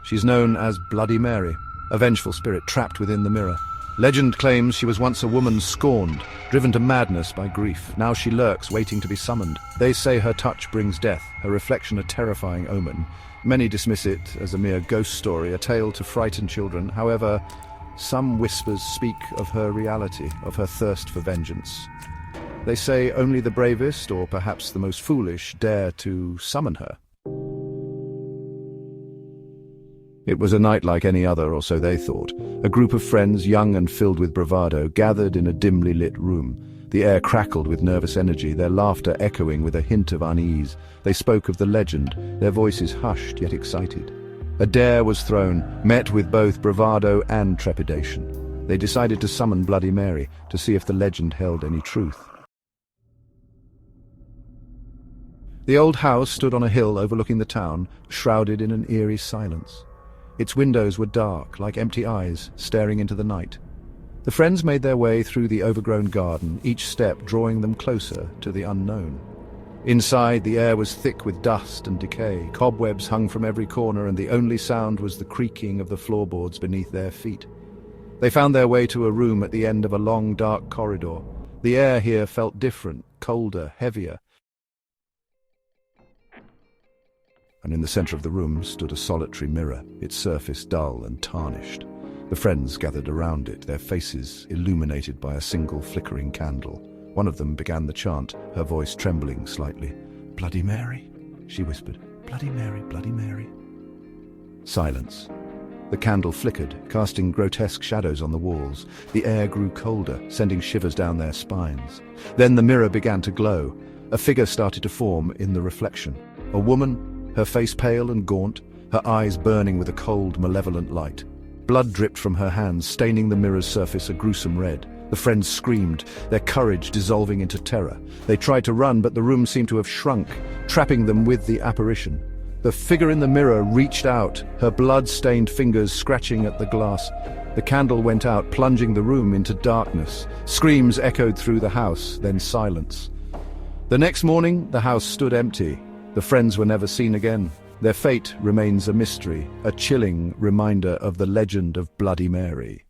She's known as Bloody Mary, a vengeful spirit trapped within the mirror. Legend claims she was once a woman scorned, driven to madness by grief. Now she lurks, waiting to be summoned. They say her touch brings death, her reflection a terrifying omen. Many dismiss it as a mere ghost story, a tale to frighten children. However, some whispers speak of her reality, of her thirst for vengeance. They say only the bravest, or perhaps the most foolish, dare to summon her. It was a night like any other, or so they thought. A group of friends, young and filled with bravado, gathered in a dimly lit room. The air crackled with nervous energy, their laughter echoing with a hint of unease. They spoke of the legend, their voices hushed yet excited. A dare was thrown, met with both bravado and trepidation. They decided to summon Bloody Mary, to see if the legend held any truth. The old house stood on a hill overlooking the town, shrouded in an eerie silence. Its windows were dark, like empty eyes, staring into the night. The friends made their way through the overgrown garden, each step drawing them closer to the unknown. Inside, the air was thick with dust and decay. Cobwebs hung from every corner, and the only sound was the creaking of the floorboards beneath their feet. They found their way to a room at the end of a long, dark corridor. The air here felt different, colder, heavier. And in the center of the room stood a solitary mirror, its surface dull and tarnished. The friends gathered around it, their faces illuminated by a single flickering candle. One of them began the chant, her voice trembling slightly. "Bloody Mary," she whispered. "Bloody Mary, Bloody Mary." Silence. The candle flickered, casting grotesque shadows on the walls. The air grew colder, sending shivers down their spines. Then the mirror began to glow. A figure started to form in the reflection. A woman, her face pale and gaunt, her eyes burning with a cold, malevolent light. Blood dripped from her hands, staining the mirror's surface a gruesome red. The friends screamed, their courage dissolving into terror. They tried to run, but the room seemed to have shrunk, trapping them with the apparition. The figure in the mirror reached out, her blood-stained fingers scratching at the glass. The candle went out, plunging the room into darkness. Screams echoed through the house, then silence. The next morning, the house stood empty. The friends were never seen again. Their fate remains a mystery, a chilling reminder of the legend of Bloody Mary.